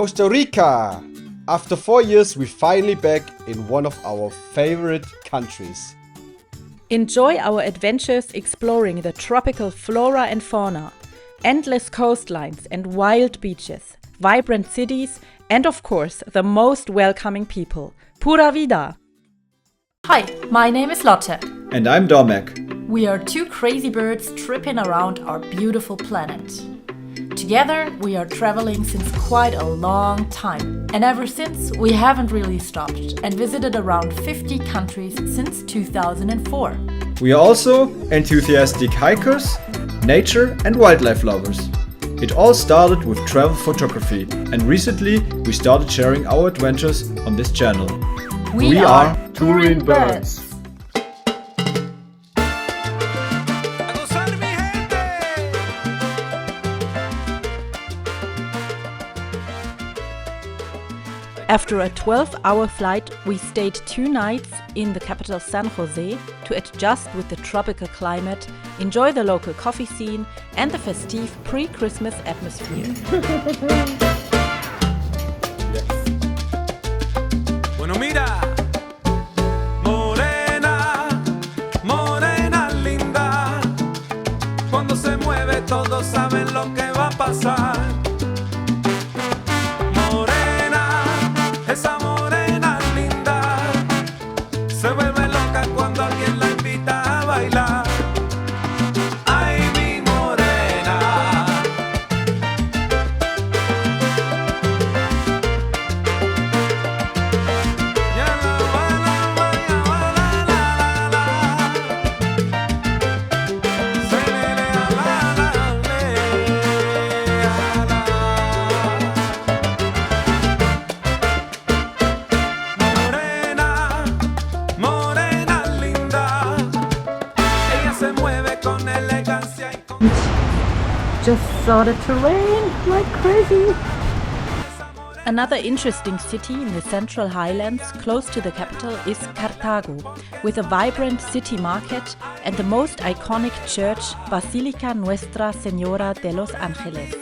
Costa Rica! After 4 years, we're finally back in one of our favorite countries. Enjoy our adventures exploring the tropical flora and fauna, endless coastlines and wild beaches, vibrant cities, and of course, the most welcoming people. Pura vida! Hi, my name is Lotte. And I'm Domek. We are two crazy birds tripping around our beautiful planet. Together, we are traveling since quite a long time. And ever since, we haven't really stopped and visited around 50 countries since 2004. We are also enthusiastic hikers, nature and wildlife lovers. It all started with travel photography, and recently we started sharing our adventures on this channel. We are Touring Birds. After a 12-hour flight, we stayed 2 nights in the capital San Jose to adjust with the tropical climate, enjoy the local coffee scene and the festive pre-Christmas atmosphere. Bueno, mira, morena, morena linda, cuando se mueve todos saben lo que va a pasar. Esa morena linda se vuelve loca cuando alguien la invita a bailar. Ay, mi morena. Ya la baila, baila, la, la, la. Se le, la, la, le, la. Just started to rain like crazy. Another interesting city in the central highlands close to the capital is Cartago, with a vibrant city market and the most iconic church, Basilica Nuestra Señora de los Ángeles.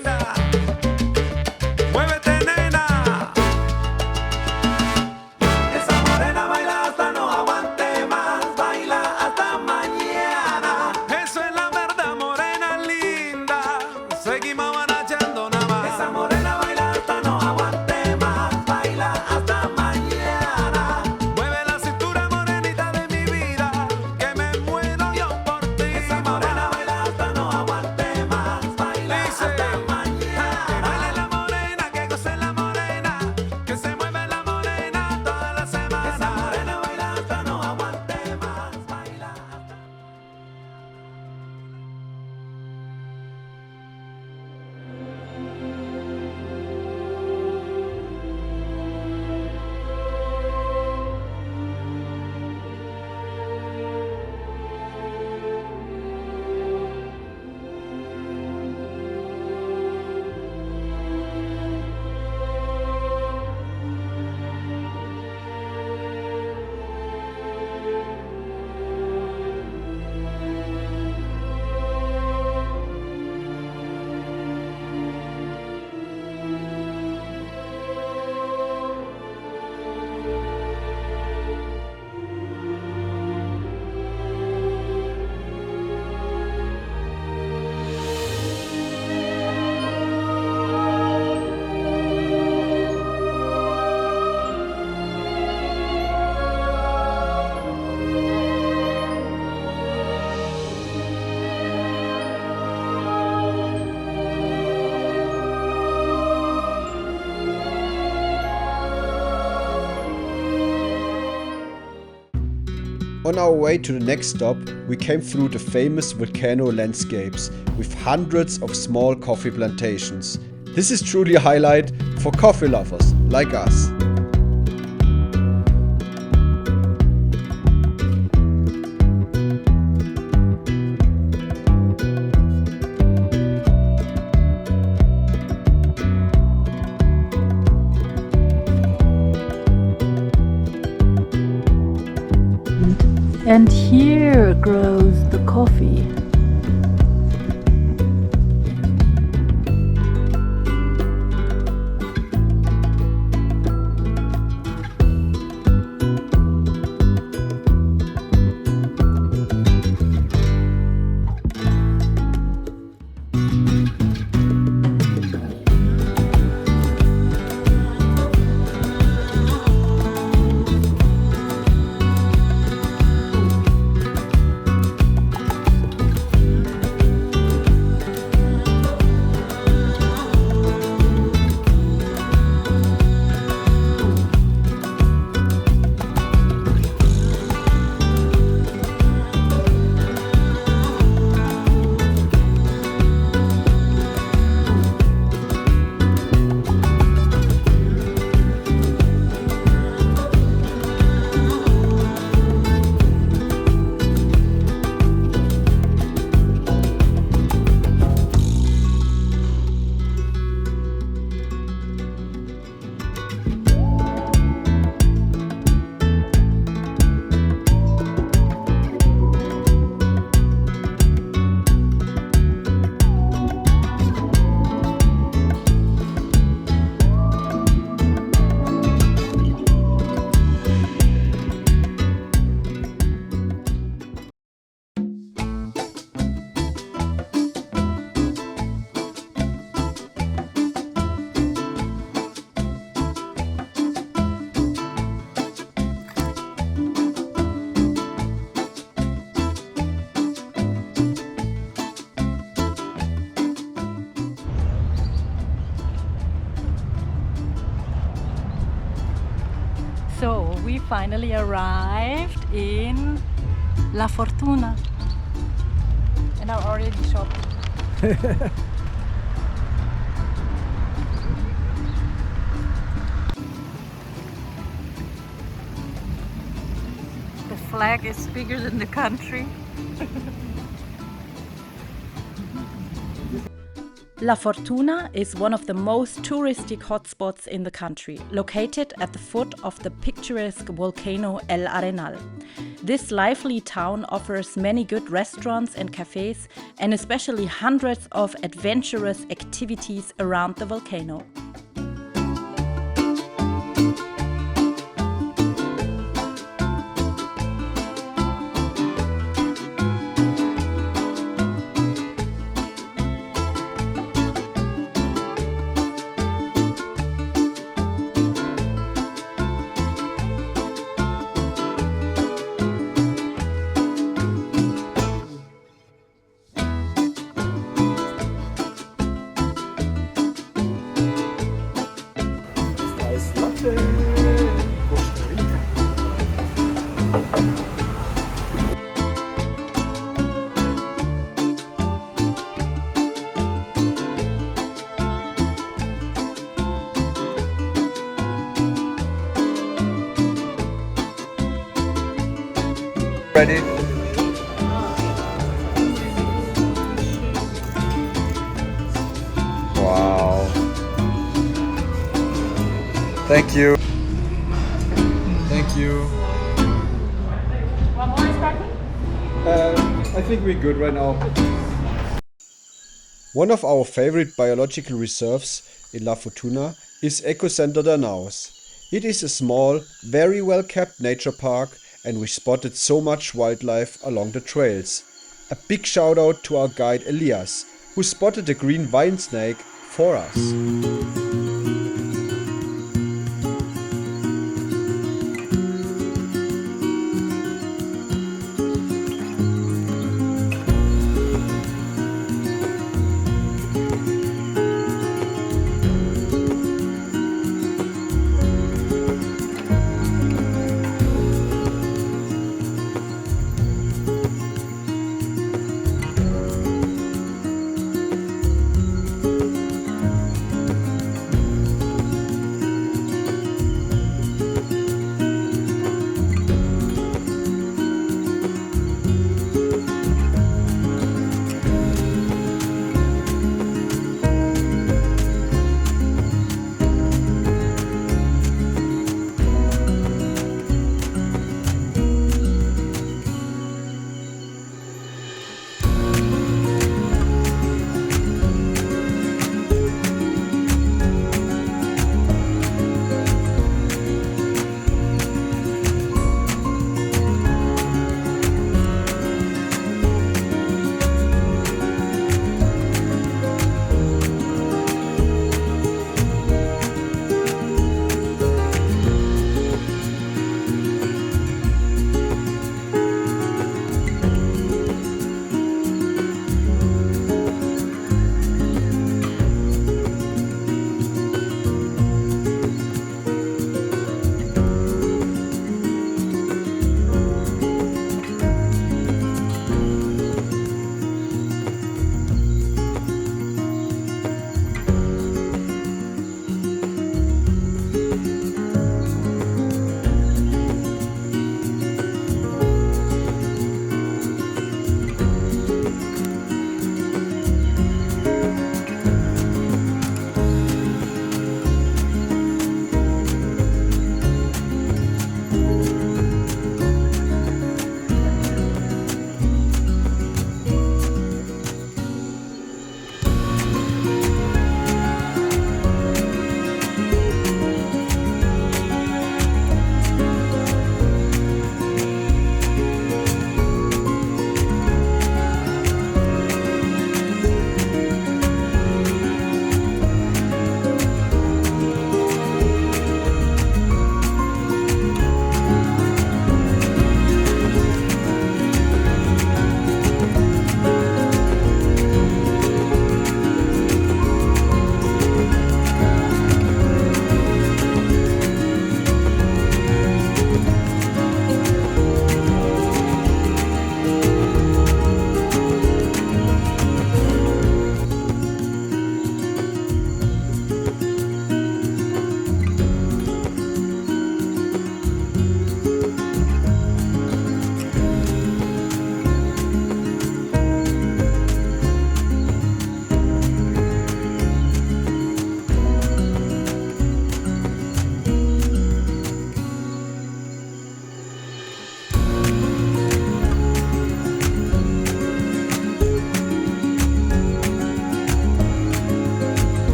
On our way to the next stop, we came through the famous volcano landscapes with hundreds of small coffee plantations. This is truly a highlight for coffee lovers like us. And here grows the coffee. So we finally arrived in La Fortuna and are already shopping. The flag is bigger than the country. La Fortuna is one of the most touristic hotspots in the country, located at the foot of the picturesque volcano El Arenal. This lively town offers many good restaurants and cafes, and especially hundreds of adventurous activities around the volcano. Costa Rica. Ready? Wow. Thank you. Thank you. One more sparkling? I think we're good right now. One of our favorite biological reserves in La Fortuna is Ecocenter Danaus. It is a small, very well kept nature park, and we spotted so much wildlife along the trails. A big shout out to our guide Elias, who spotted a green vine snake for us.